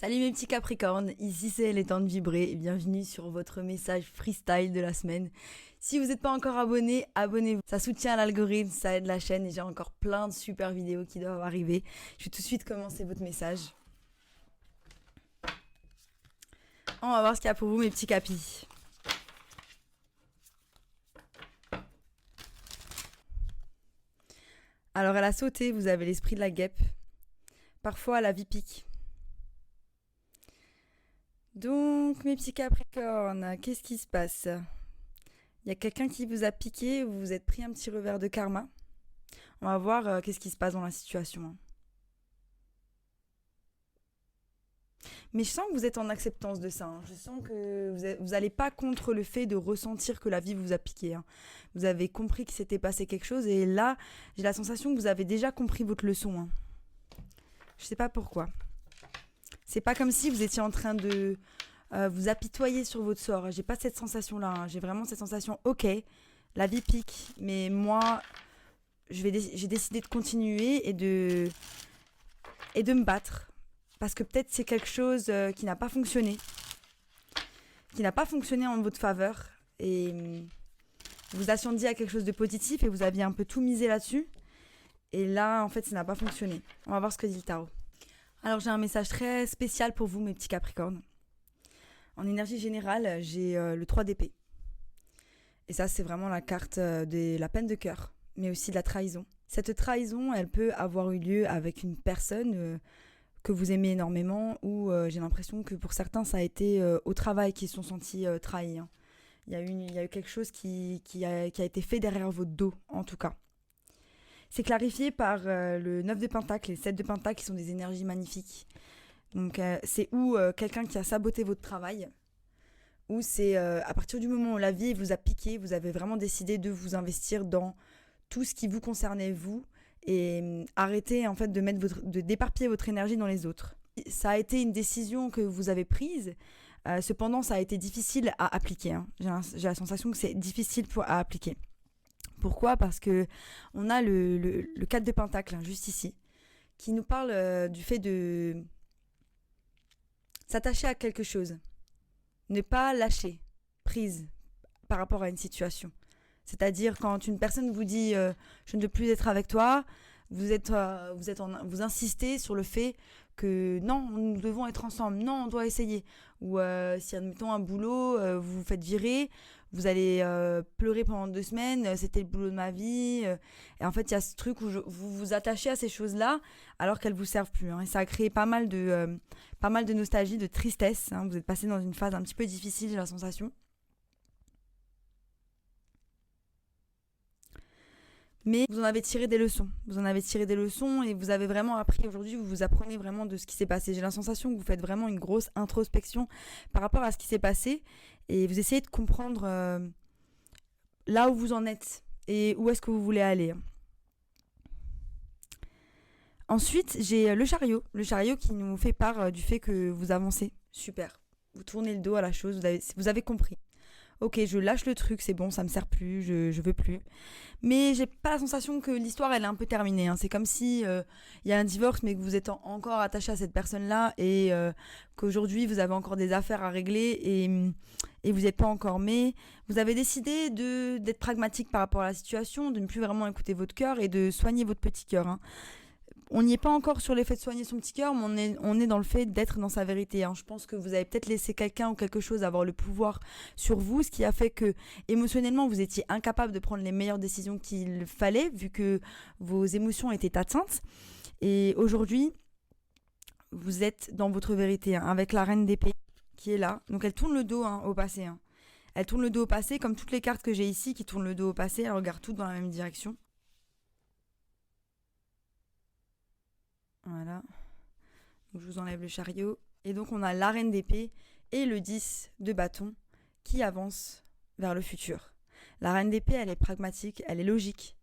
Salut mes petits Capricornes, ici c'est les temps de vibrer et bienvenue sur votre message freestyle de la semaine. Si vous n'êtes pas encore abonné, abonnez-vous. Ça soutient l'algorithme, ça aide la chaîne et j'ai encore plein de super vidéos qui doivent arriver. Je vais tout de suite commencer votre message. On va voir ce qu'il y a pour vous mes petits capis. Alors à la sauté, vous avez l'esprit de la guêpe. Parfois la vie pique. Donc, mes petits Capricornes, qu'est-ce qui se passe? Il y a quelqu'un qui vous a piqué, vous vous êtes pris un petit revers de karma. On va voir qu'est-ce qui se passe dans la situation. Mais je sens que vous êtes en acceptance de ça. Je sens que vous n'allez pas contre le fait de ressentir que la vie vous a piqué. Vous avez compris qu'il s'était passé quelque chose et là, j'ai la sensation que vous avez déjà compris votre leçon. Je sais pas pourquoi. C'est pas comme si vous étiez en train de vous apitoyer sur votre sort. J'ai pas cette sensation-là. J'ai vraiment cette sensation, ok, la vie pique, mais moi, j'ai décidé de continuer et de me battre. Parce que peut-être c'est quelque chose qui n'a pas fonctionné. Qui n'a pas fonctionné en votre faveur. Et vous attendiez à quelque chose de positif et vous aviez un peu tout misé là-dessus. Et là, en fait, ça n'a pas fonctionné. On va voir ce que dit le tarot. Alors j'ai un message très spécial pour vous mes petits Capricornes. En énergie générale, j'ai le 3 d'épée. Et ça c'est vraiment la carte de la peine de cœur, mais aussi de la trahison. Cette trahison, elle peut avoir eu lieu avec une personne que vous aimez énormément ou j'ai l'impression que pour certains ça a été au travail qu'ils se sont sentis trahis. Il y a eu quelque chose qui a été fait derrière votre dos en tout cas. C'est clarifié par le 9 de Pentacle et le 7 de Pentacle qui sont des énergies magnifiques. Donc c'est ou quelqu'un qui a saboté votre travail, ou c'est à partir du moment où la vie vous a piqué, vous avez vraiment décidé de vous investir dans tout ce qui vous concernait vous et arrêter en fait de d'éparpiller votre énergie dans les autres. Ça a été une décision que vous avez prise, cependant ça a été difficile à appliquer. J'ai la sensation que c'est difficile à appliquer. Pourquoi ? Parce que on a le 4 de Pentacle, juste ici, qui nous parle du fait de s'attacher à quelque chose. Ne pas lâcher prise par rapport à une situation. C'est-à-dire quand une personne vous dit je ne veux plus être avec toi, vous insistez sur le fait que non, nous devons être ensemble, non, on doit essayer. Ou si admettons un boulot, vous vous faites virer, vous allez pleurer pendant 2 semaines, c'était le boulot de ma vie. Et en fait, il y a ce truc où vous vous attachez à ces choses-là alors qu'elles vous servent plus. Et ça a créé pas mal de nostalgie, de tristesse. Vous êtes passé dans une phase un petit peu difficile, j'ai la sensation. Mais vous en avez tiré des leçons. Vous en avez tiré des leçons et vous avez vraiment appris aujourd'hui, vous apprenez vraiment de ce qui s'est passé. J'ai la sensation que vous faites vraiment une grosse introspection par rapport à ce qui s'est passé et vous essayez de comprendre là où vous en êtes et où est-ce que vous voulez aller. Ensuite, j'ai le chariot qui nous fait part du fait que vous avancez. Super. Vous tournez le dos à la chose, vous avez compris. Ok, je lâche le truc, c'est bon, ça me sert plus, je veux plus. Mais j'ai pas la sensation que l'histoire elle est un peu terminée. C'est comme si y a un divorce, mais que vous êtes encore attaché à cette personne-là et qu'aujourd'hui vous avez encore des affaires à régler et vous n'êtes pas encore. Mais vous avez décidé d'être pragmatique par rapport à la situation, de ne plus vraiment écouter votre cœur et de soigner votre petit cœur. On n'y est pas encore sur l'effet de soigner son petit cœur, mais on est dans le fait d'être dans sa vérité. Je pense que vous avez peut-être laissé quelqu'un ou quelque chose avoir le pouvoir sur vous, ce qui a fait que émotionnellement vous étiez incapable de prendre les meilleures décisions qu'il fallait, vu que vos émotions étaient atteintes. Et aujourd'hui, vous êtes dans votre vérité, avec la reine d'épée qui est là. Donc elle tourne le dos au passé. Elle tourne le dos au passé, comme toutes les cartes que j'ai ici qui tournent le dos au passé. Elle regarde toutes dans la même direction. Voilà. Donc je vous enlève le chariot. Et donc on a la reine d'épée et le 10 de bâton qui avance vers le futur. La reine d'épée, elle est pragmatique, elle est logique,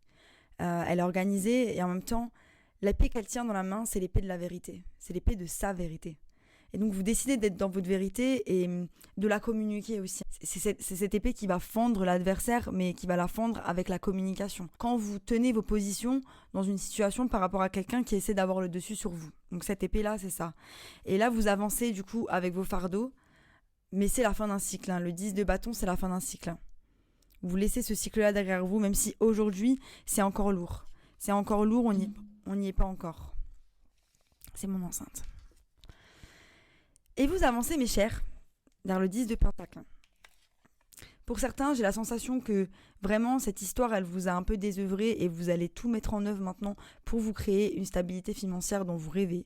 elle est organisée et en même temps, l'épée qu'elle tient dans la main, c'est l'épée de la vérité. C'est l'épée de sa vérité. Et donc, vous décidez d'être dans votre vérité et de la communiquer aussi. C'est cette épée qui va fendre l'adversaire, mais qui va la fendre avec la communication. Quand vous tenez vos positions dans une situation par rapport à quelqu'un qui essaie d'avoir le dessus sur vous. Donc, cette épée-là, c'est ça. Et là, vous avancez du coup avec vos fardeaux, mais c'est la fin d'un cycle. Le 10 de bâton, c'est la fin d'un cycle. Vous laissez ce cycle-là derrière vous, même si aujourd'hui, c'est encore lourd. C'est encore lourd, on n'y est pas encore. C'est mon enceinte. Et vous avancez, mes chers, vers le 10 de pentacle. Pour certains, j'ai la sensation que vraiment, cette histoire, elle vous a un peu désœuvré et vous allez tout mettre en œuvre maintenant pour vous créer une stabilité financière dont vous rêvez.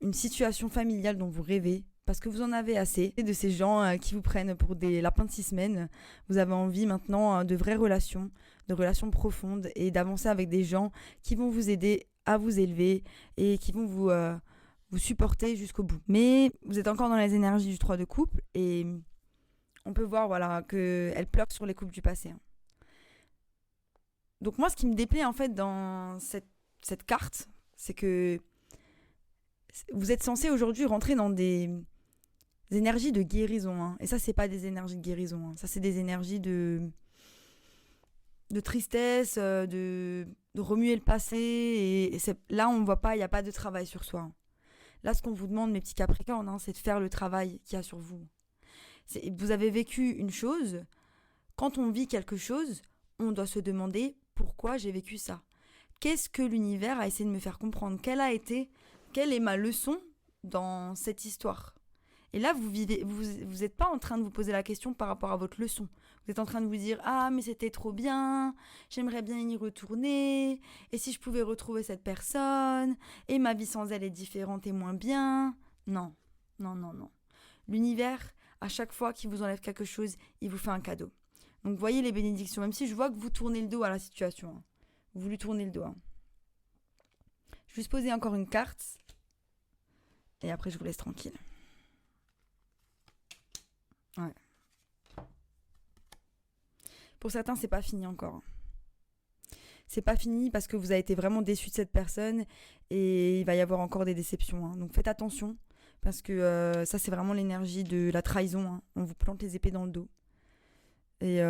Une situation familiale dont vous rêvez, parce que vous en avez assez de ces gens qui vous prennent pour des lapins de 6 semaines. Vous avez envie maintenant de vraies relations, de relations profondes et d'avancer avec des gens qui vont vous aider à vous élever et qui vont vous supporter jusqu'au bout. Mais vous êtes encore dans les énergies du 3 de coupe et on peut voir qu'elle pleure sur les coupes du passé. Donc moi, ce qui me déplaît en fait dans cette carte, c'est que vous êtes censé aujourd'hui rentrer dans des énergies de guérison. Et ça, c'est pas des énergies de guérison. Ça, c'est des énergies de tristesse, de remuer le passé. Et là, on ne voit pas, il n'y a pas de travail sur soi. Là, ce qu'on vous demande, mes petits Capricornes, c'est de faire le travail qu'il y a sur vous. Vous avez vécu une chose. Quand on vit quelque chose, on doit se demander pourquoi j'ai vécu ça. Qu'est-ce que l'univers a essayé de me faire comprendre ? Quelle est ma leçon dans cette histoire ? Et là, vous n'êtes pas en train de vous poser la question par rapport à votre leçon. Vous êtes en train de vous dire « Ah, mais c'était trop bien, j'aimerais bien y retourner, et si je pouvais retrouver cette personne, et ma vie sans elle est différente et moins bien. » Non. L'univers, à chaque fois qu'il vous enlève quelque chose, il vous fait un cadeau. Donc, voyez les bénédictions, même si je vois que vous tournez le dos à la situation. Vous lui tournez le dos. Je vais juste poser encore une carte, et après, je vous laisse tranquille. Ouais. Pour certains, c'est pas fini encore. C'est pas fini parce que vous avez été vraiment déçu de cette personne et il va y avoir encore des déceptions. Donc faites attention parce que ça, c'est vraiment l'énergie de la trahison. On vous plante les épées dans le dos. Et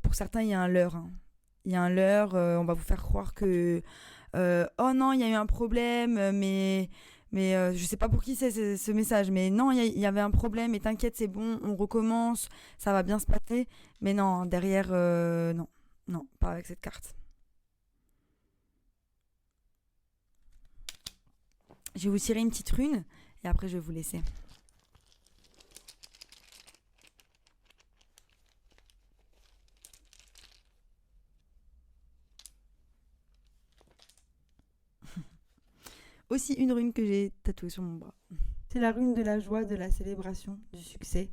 pour certains, il y a un leurre. Il y a un leurre, on va vous faire croire que oh non, il y a eu un problème, mais je sais pas pour qui c'est ce message, mais non, il y avait un problème, et t'inquiète, c'est bon, on recommence, ça va bien se passer. Mais non, derrière, non, pas avec cette carte. Je vais vous tirer une petite rune, et après je vais vous laisser. Aussi une rune que j'ai tatouée sur mon bras. C'est la rune de la joie, de la célébration, du succès,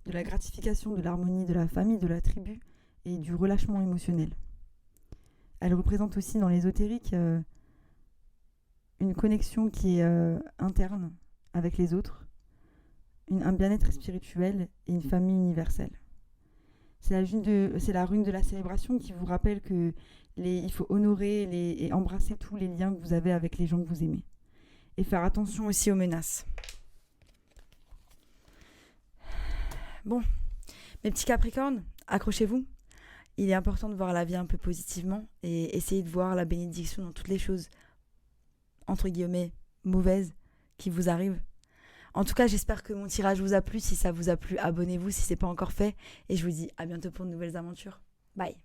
de la gratification, de l'harmonie, de la famille, de la tribu et du relâchement émotionnel. Elle représente aussi dans l'ésotérique une connexion qui est interne avec les autres, un bien-être spirituel et une famille universelle. C'est la rune de la célébration qui vous rappelle que il faut honorer et embrasser tous les liens que vous avez avec les gens que vous aimez. Et faire attention aussi aux menaces. Bon, mes petits Capricornes, accrochez-vous. Il est important de voir la vie un peu positivement et essayer de voir la bénédiction dans toutes les choses, entre guillemets, mauvaises qui vous arrivent. En tout cas, j'espère que mon tirage vous a plu. Si ça vous a plu, abonnez-vous si ce n'est pas encore fait. Et je vous dis à bientôt pour de nouvelles aventures. Bye.